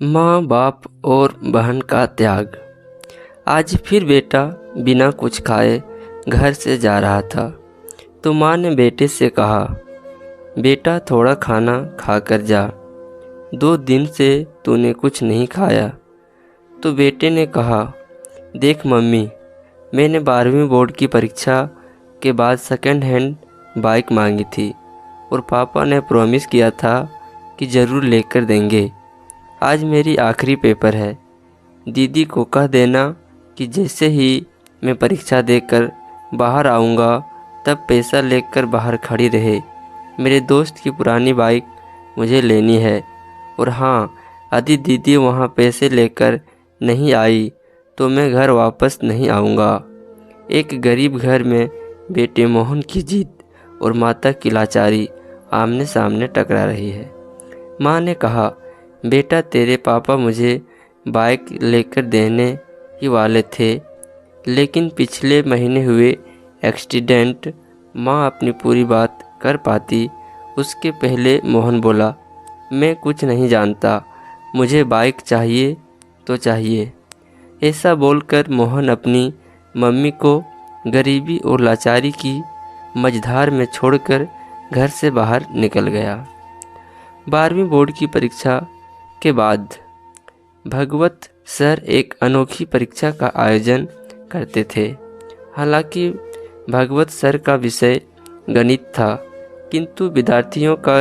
माँ बाप और बहन का त्याग। आज फिर बेटा बिना कुछ खाए घर से जा रहा था तो माँ ने बेटे से कहा, बेटा थोड़ा खाना खाकर जा, 2 दिन से तूने कुछ नहीं खाया। तो बेटे ने कहा, देख मम्मी, मैंने 12वीं बोर्ड की परीक्षा के बाद सेकंड हैंड बाइक मांगी थी और पापा ने प्रॉमिस किया था कि ज़रूर लेकर देंगे। आज मेरी आखिरी पेपर है। दीदी को कह देना कि जैसे ही मैं परीक्षा देकर बाहर आऊँगा तब पैसा लेकर बाहर खड़ी रहे। मेरे दोस्त की पुरानी बाइक मुझे लेनी है। और हाँ, यदि दीदी वहाँ पैसे लेकर नहीं आई तो मैं घर वापस नहीं आऊँगा। एक गरीब घर में बेटे मोहन की जिद और माता की लाचारी आमने सामने टकरा रही है। माँ ने कहा, बेटा तेरे पापा मुझे बाइक लेकर देने ही वाले थे, लेकिन पिछले महीने हुए एक्सीडेंट। माँ अपनी पूरी बात कर पाती उसके पहले मोहन बोला, मैं कुछ नहीं जानता, मुझे बाइक चाहिए तो चाहिए। ऐसा बोलकर मोहन अपनी मम्मी को गरीबी और लाचारी की मझधार में छोड़कर घर से बाहर निकल गया। 12वीं बोर्ड की परीक्षा के बाद भगवत सर एक अनोखी परीक्षा का आयोजन करते थे। हालांकि भगवत सर का विषय गणित था, किंतु विद्यार्थियों का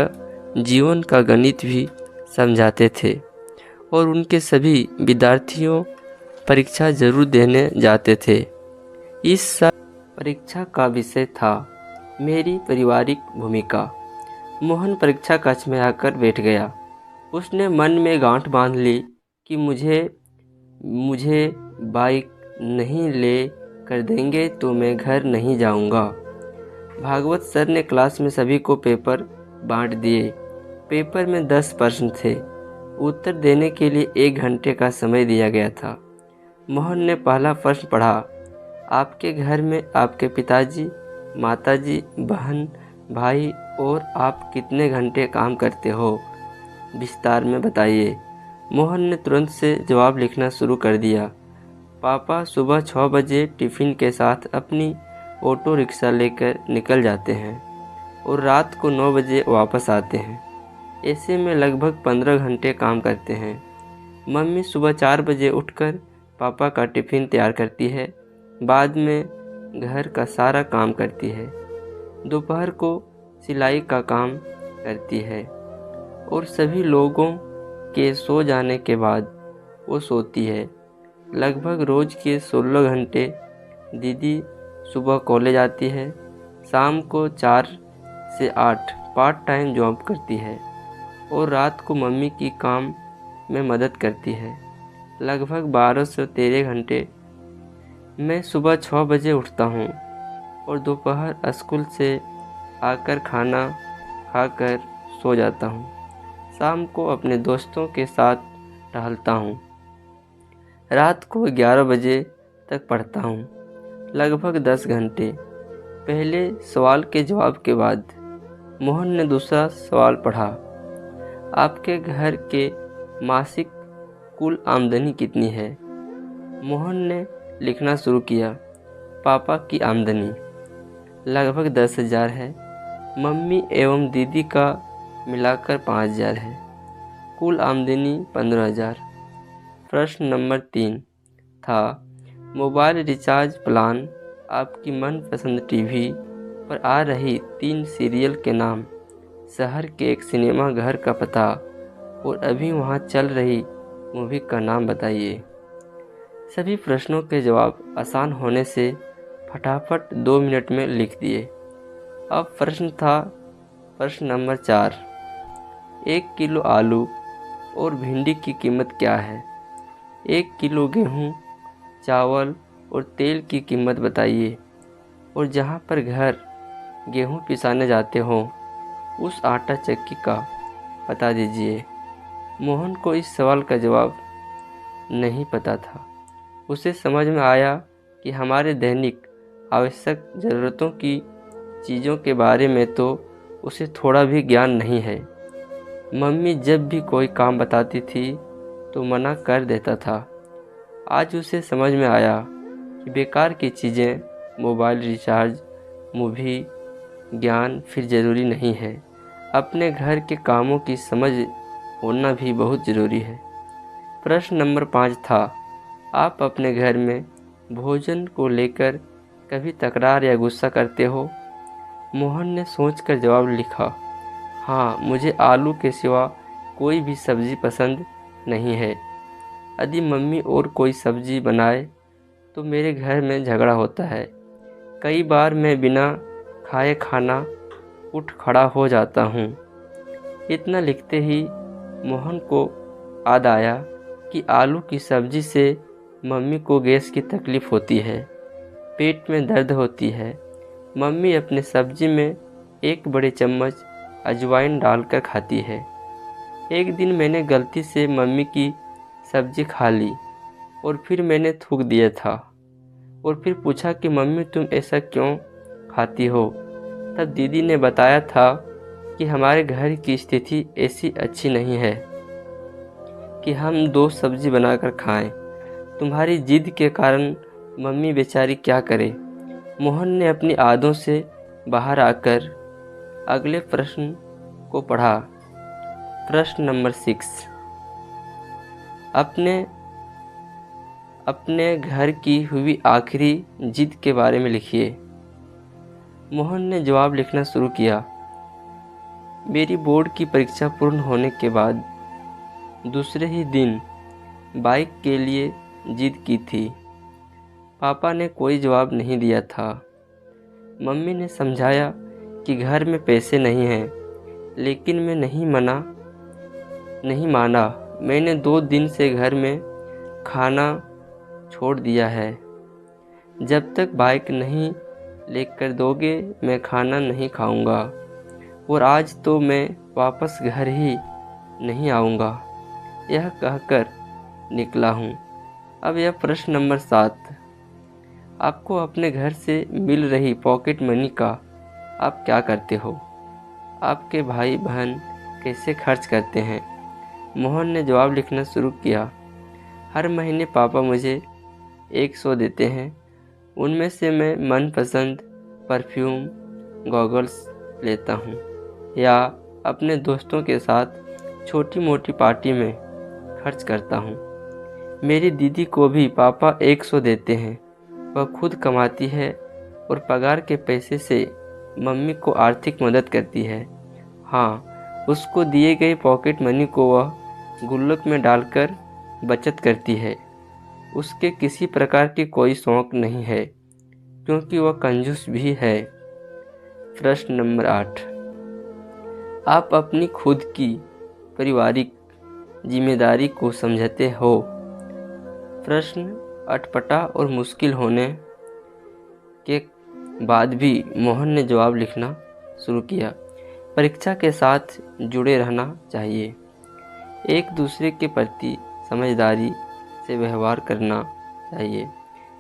जीवन का गणित भी समझाते थे और उनके सभी विद्यार्थियों परीक्षा जरूर देने जाते थे। इस साल परीक्षा का विषय था मेरी पारिवारिक भूमिका। मोहन परीक्षा कक्ष में आकर बैठ गया। उसने मन में गांठ बांध ली कि मुझे बाइक नहीं ले कर देंगे तो मैं घर नहीं जाऊंगा। भागवत सर ने क्लास में सभी को पेपर बांट दिए। पेपर में 10 प्रश्न थे। उत्तर देने के लिए 1 घंटे का समय दिया गया था। मोहन ने पहला प्रश्न पढ़ा, आपके घर में आपके पिताजी, माताजी, बहन, भाई और आप कितने घंटे काम करते हो, विस्तार में बताइए। मोहन ने तुरंत से जवाब लिखना शुरू कर दिया। पापा सुबह 6 बजे टिफ़िन के साथ अपनी ऑटो रिक्शा लेकर निकल जाते हैं और रात को 9 बजे वापस आते हैं। ऐसे में लगभग 15 घंटे काम करते हैं। मम्मी सुबह 4 बजे उठकर पापा का टिफ़िन तैयार करती है, बाद में घर का सारा काम करती है। दोपहर को सिलाई का काम करती है और सभी लोगों के सो जाने के बाद वो सोती है। लगभग रोज़ के 16 घंटे। दीदी सुबह कॉलेज आती है, शाम को 4 से 8 पार्ट टाइम जॉब करती है और रात को मम्मी की काम में मदद करती है। लगभग 12 से 13 घंटे। मैं सुबह 6 बजे उठता हूँ और दोपहर स्कूल से आकर खाना खाकर सो जाता हूँ। शाम को अपने दोस्तों के साथ टहलता हूँ। रात को 11 बजे तक पढ़ता हूँ, लगभग 10 घंटे। पहले सवाल के जवाब के बाद मोहन ने दूसरा सवाल पढ़ा, आपके घर के मासिक कुल आमदनी कितनी है। मोहन ने लिखना शुरू किया, पापा की आमदनी लगभग 10,000 है, मम्मी एवं दीदी का मिलाकर 5,000 है, कुल आमदनी 15,000। प्रश्न नंबर 3 था, मोबाइल रिचार्ज प्लान, आपकी मनपसंद टीवी पर आ रही 3 सीरियल के नाम, शहर के एक सिनेमा घर का पता और अभी वहाँ चल रही मूवी का नाम बताइए। सभी प्रश्नों के जवाब आसान होने से फटाफट 2 मिनट में लिख दिए। अब प्रश्न था प्रश्न नंबर 4, 1 किलो आलू और भिंडी की कीमत क्या है। 1 किलो गेहूँ, चावल और तेल की कीमत बताइए और जहाँ पर घर गेहूँ पिसाने जाते हों उस आटा चक्की का बता दीजिए। मोहन को इस सवाल का जवाब नहीं पता था। उसे समझ में आया कि हमारे दैनिक आवश्यक ज़रूरतों की चीज़ों के बारे में तो उसे थोड़ा भी ज्ञान नहीं है। मम्मी जब भी कोई काम बताती थी तो मना कर देता था। आज उसे समझ में आया कि बेकार की चीज़ें, मोबाइल रिचार्ज, मूवी, ज्ञान फिर ज़रूरी नहीं है। अपने घर के कामों की समझ होना भी बहुत ज़रूरी है। प्रश्न नंबर 5 था, आप अपने घर में भोजन को लेकर कभी तकरार या गुस्सा करते हो? मोहन ने सोचकर जवाब लिखा, हाँ, मुझे आलू के सिवा कोई भी सब्ज़ी पसंद नहीं है। यदि मम्मी और कोई सब्ज़ी बनाए तो मेरे घर में झगड़ा होता है। कई बार मैं बिना खाए खाना उठ खड़ा हो जाता हूँ। इतना लिखते ही मोहन को याद आया कि आलू की सब्ज़ी से मम्मी को गैस की तकलीफ़ होती है, पेट में दर्द होती है। मम्मी अपने सब्ज़ी में एक बड़े चम्मच अजवाइन डालकर खाती है। एक दिन मैंने गलती से मम्मी की सब्ज़ी खा ली और फिर मैंने थूक दिया था और फिर पूछा कि मम्मी तुम ऐसा क्यों खाती हो? तब दीदी ने बताया था कि हमारे घर की स्थिति ऐसी अच्छी नहीं है कि हम 2 सब्ज़ी बनाकर खाएं। तुम्हारी जिद के कारण मम्मी बेचारी क्या करे। मोहन ने अपनी आदतों से बाहर आकर अगले प्रश्न को पढ़ा। प्रश्न नंबर 6, अपने घर की हुई आखिरी जिद के बारे में लिखिए। मोहन ने जवाब लिखना शुरू किया। मेरी बोर्ड की परीक्षा पूर्ण होने के बाद दूसरे ही दिन बाइक के लिए जिद की थी। पापा ने कोई जवाब नहीं दिया था। मम्मी ने समझाया कि घर में पैसे नहीं हैं, लेकिन मैं नहीं माना। मैंने 2 दिन से घर में खाना छोड़ दिया है। जब तक बाइक नहीं लेकर दोगे मैं खाना नहीं खाऊंगा और आज तो मैं वापस घर ही नहीं आऊंगा। यह कहकर निकला हूँ। अब यह प्रश्न नंबर 7, आपको अपने घर से मिल रही पॉकेट मनी का आप क्या करते हो? आपके भाई बहन कैसे खर्च करते हैं? मोहन ने जवाब लिखना शुरू किया। हर महीने पापा मुझे 100 देते हैं। उनमें से मैं मनपसंद परफ्यूम, गॉगल्स लेता हूँ या अपने दोस्तों के साथ छोटी मोटी पार्टी में खर्च करता हूँ। मेरी दीदी को भी पापा 100 देते हैं। वह खुद कमाती है और पगार के पैसे से मम्मी को आर्थिक मदद करती है। हाँ, उसको दिए गए पॉकेट मनी को वह गुल्लक में डालकर बचत करती है। उसके किसी प्रकार की कोई शौक नहीं है क्योंकि वह कंजूस भी है। प्रश्न नंबर 8, आप अपनी खुद की पारिवारिक जिम्मेदारी को समझते हो? प्रश्न अटपटा और मुश्किल होने के बाद भी मोहन ने जवाब लिखना शुरू किया। परीक्षा के साथ जुड़े रहना चाहिए। एक दूसरे के प्रति समझदारी से व्यवहार करना चाहिए।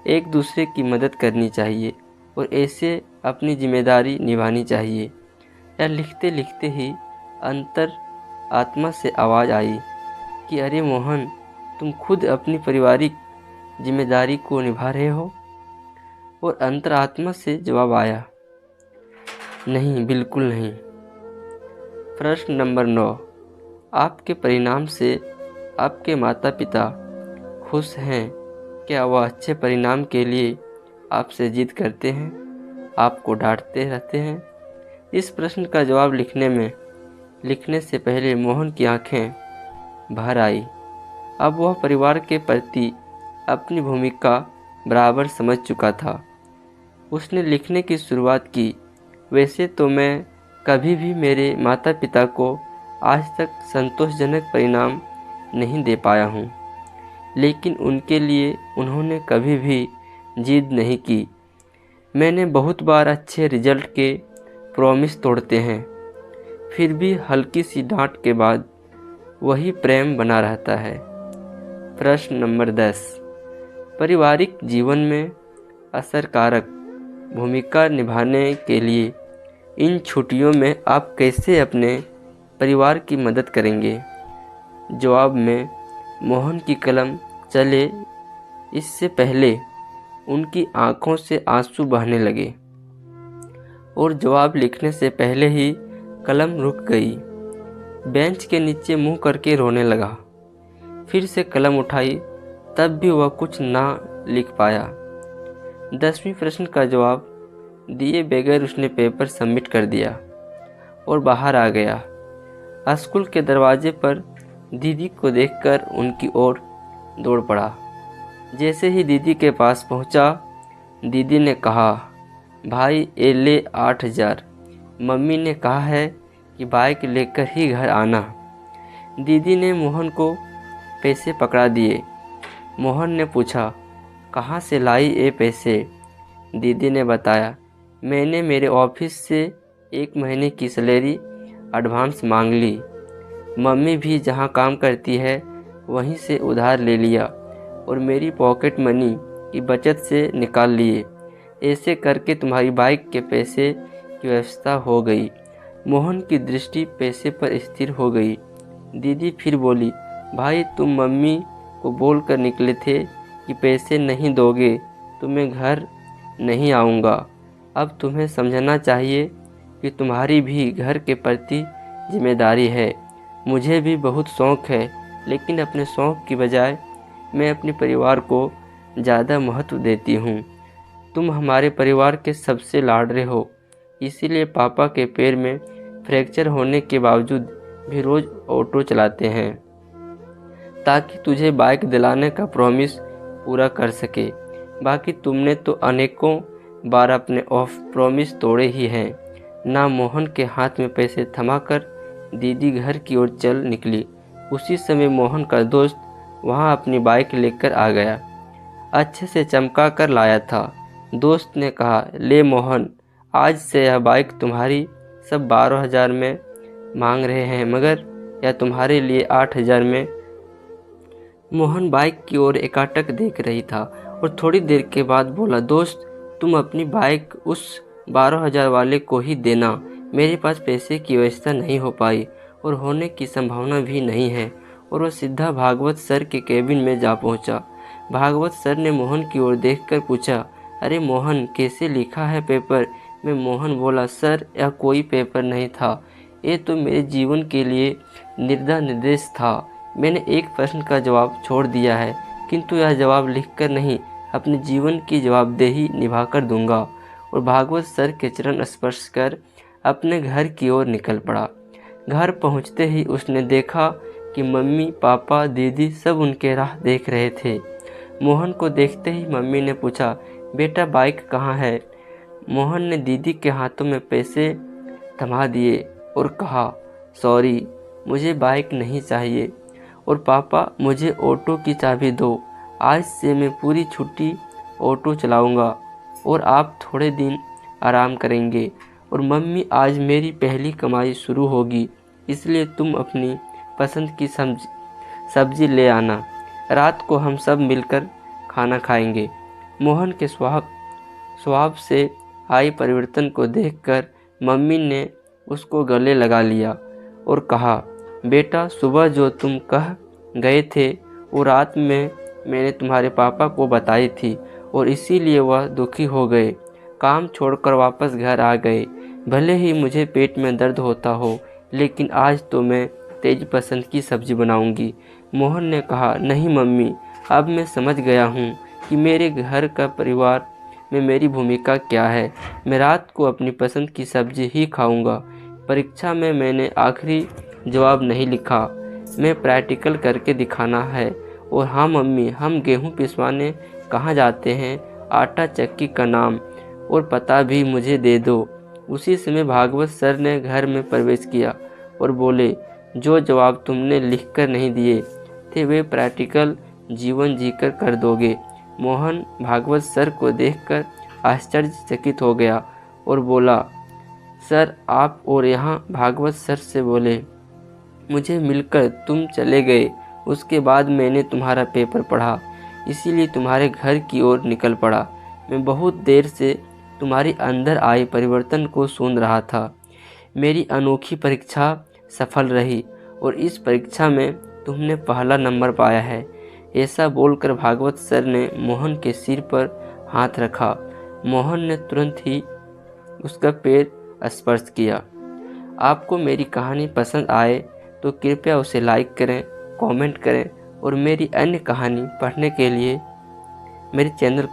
एक दूसरे की मदद करनी चाहिए और ऐसे अपनी जिम्मेदारी निभानी चाहिए। यह लिखते लिखते ही अंतर आत्मा से आवाज़ आई कि अरे मोहन, तुम खुद अपनी पारिवारिक जिम्मेदारी को निभा रहे हो? और अंतरात्मा से जवाब आया, नहीं, बिल्कुल नहीं। प्रश्न नंबर 9, आपके परिणाम से आपके माता पिता खुश हैं? क्या वह अच्छे परिणाम के लिए आपसे जिद करते हैं, आपको डांटते रहते हैं? इस प्रश्न का जवाब लिखने से पहले मोहन की आंखें भर आई। अब वह परिवार के प्रति अपनी भूमिका बराबर समझ चुका था। उसने लिखने की शुरुआत की, वैसे तो मैं कभी भी मेरे माता पिता को आज तक संतोषजनक परिणाम नहीं दे पाया हूँ, लेकिन उनके लिए उन्होंने कभी भी जिद नहीं की। मैंने बहुत बार अच्छे रिजल्ट के प्रॉमिस तोड़ते हैं, फिर भी हल्की सी डांट के बाद वही प्रेम बना रहता है। प्रश्न नंबर 10, पारिवारिक जीवन में असरकारक भूमिका निभाने के लिए इन छुट्टियों में आप कैसे अपने परिवार की मदद करेंगे? जवाब में मोहन की कलम चले इससे पहले उनकी आंखों से आंसू बहने लगे और जवाब लिखने से पहले ही कलम रुक गई। बेंच के नीचे मुंह करके रोने लगा। फिर से कलम उठाई, तब भी वह कुछ ना लिख पाया। 10वीं प्रश्न का जवाब दिए बगैर उसने पेपर सबमिट कर दिया और बाहर आ गया। स्कूल के दरवाजे पर दीदी को देखकर उनकी ओर दौड़ पड़ा। जैसे ही दीदी के पास पहुंचा, दीदी ने कहा, भाई ये ले 8000। मम्मी ने कहा है कि बाइक लेकर ही घर आना। दीदी ने मोहन को पैसे पकड़ा दिए। मोहन ने पूछा, कहाँ से लाई ये पैसे? दीदी ने बताया, मैंने मेरे ऑफिस से 1 महीने की सैलरी एडवांस मांग ली। मम्मी भी जहाँ काम करती है वहीं से उधार ले लिया और मेरी पॉकेट मनी की बचत से निकाल लिए। ऐसे करके तुम्हारी बाइक के पैसे की व्यवस्था हो गई। मोहन की दृष्टि पैसे पर स्थिर हो गई। दीदी फिर बोली, भाई तुम मम्मी को बोल कर निकले थे कि पैसे नहीं दोगे तो मैं घर नहीं आऊँगा। अब तुम्हें समझना चाहिए कि तुम्हारी भी घर के प्रति जिम्मेदारी है। मुझे भी बहुत शौक़ है, लेकिन अपने शौक़ की बजाय मैं अपने परिवार को ज़्यादा महत्व देती हूँ। तुम हमारे परिवार के सबसे लाडले हो, इसीलिए पापा के पैर में फ्रैक्चर होने के बावजूद भी रोज़ ऑटो चलाते हैं ताकि तुझे बाइक दिलाने का प्रॉमिस पूरा कर सके। बाकी तुमने तो अनेकों बार अपने ऑफ प्रॉमिस तोड़े ही हैं ना। मोहन के हाथ में पैसे थमाकर दीदी घर की ओर चल निकली। उसी समय मोहन का दोस्त वहां अपनी बाइक लेकर आ गया। अच्छे से चमका कर लाया था। दोस्त ने कहा, ले मोहन, आज से यह बाइक तुम्हारी। सब 12,000 में मांग रहे हैं, मगर यह तुम्हारे लिए 8,000 में। मोहन बाइक की ओर एकाटक देख रही था और थोड़ी देर के बाद बोला, दोस्त तुम अपनी बाइक उस 12,000 वाले को ही देना। मेरे पास पैसे की व्यवस्था नहीं हो पाई और होने की संभावना भी नहीं है। और वह सीधा भागवत सर के केबिन में जा पहुंचा। भागवत सर ने मोहन की ओर देखकर पूछा, अरे मोहन, कैसे लिखा है पेपर? मैं मोहन बोला, सर यह कोई पेपर नहीं था, ये तो मेरे जीवन के लिए निर्देश था। मैंने एक प्रश्न का जवाब छोड़ दिया है, किंतु यह जवाब लिखकर नहीं, अपने जीवन की जवाबदेही निभाकर दूंगा। और भागवत सर के चरण स्पर्श कर अपने घर की ओर निकल पड़ा। घर पहुंचते ही उसने देखा कि मम्मी, पापा, दीदी सब उनके राह देख रहे थे। मोहन को देखते ही मम्मी ने पूछा, बेटा बाइक कहाँ है? मोहन ने दीदी के हाथों में पैसे थमा दिए और कहा, सॉरी, मुझे बाइक नहीं चाहिए। और पापा, मुझे ऑटो की चाबी दो। आज से मैं पूरी छुट्टी ऑटो चलाऊंगा और आप थोड़े दिन आराम करेंगे। और मम्मी, आज मेरी पहली कमाई शुरू होगी, इसलिए तुम अपनी पसंद की सब्जी ले आना। रात को हम सब मिलकर खाना खाएंगे। मोहन के स्वभाव से आई परिवर्तन को देखकर मम्मी ने उसको गले लगा लिया और कहा, बेटा सुबह जो तुम कह गए थे वो रात में मैंने तुम्हारे पापा को बताई थी और इसीलिए वह दुखी हो गए, काम छोड़कर वापस घर आ गए। भले ही मुझे पेट में दर्द होता हो, लेकिन आज तो मैं तेज पसंद की सब्जी बनाऊंगी। मोहन ने कहा, नहीं मम्मी, अब मैं समझ गया हूँ कि मेरे घर का परिवार में मेरी भूमिका क्या है। मैं रात को अपनी पसंद की सब्जी ही खाऊंगा। परीक्षा में मैंने आखिरी जवाब नहीं लिखा, मैं प्रैक्टिकल करके दिखाना है। और हाँ मम्मी, हम गेहूँ पिसवाने कहाँ जाते हैं? आटा चक्की का नाम और पता भी मुझे दे दो। उसी समय भागवत सर ने घर में प्रवेश किया और बोले, जो जवाब तुमने लिखकर नहीं दिए थे वे प्रैक्टिकल जीवन जीकर कर दोगे। मोहन भागवत सर को देखकर आश्चर्यचकित हो गया और बोला, सर आप? और यहाँ भागवत सर से बोले, मुझे मिलकर तुम चले गए। उसके बाद मैंने तुम्हारा पेपर पढ़ा, इसीलिए तुम्हारे घर की ओर निकल पड़ा। मैं बहुत देर से तुम्हारी अंदर आए परिवर्तन को सुन रहा था। मेरी अनोखी परीक्षा सफल रही और इस परीक्षा में तुमने पहला नंबर पाया है। ऐसा बोलकर भागवत सर ने मोहन के सिर पर हाथ रखा। मोहन ने तुरंत ही उसका पैर स्पर्श किया। आपको मेरी कहानी पसंद आए तो कृपया उसे लाइक करें, कमेंट करें और मेरी अन्य कहानी पढ़ने के लिए मेरे चैनल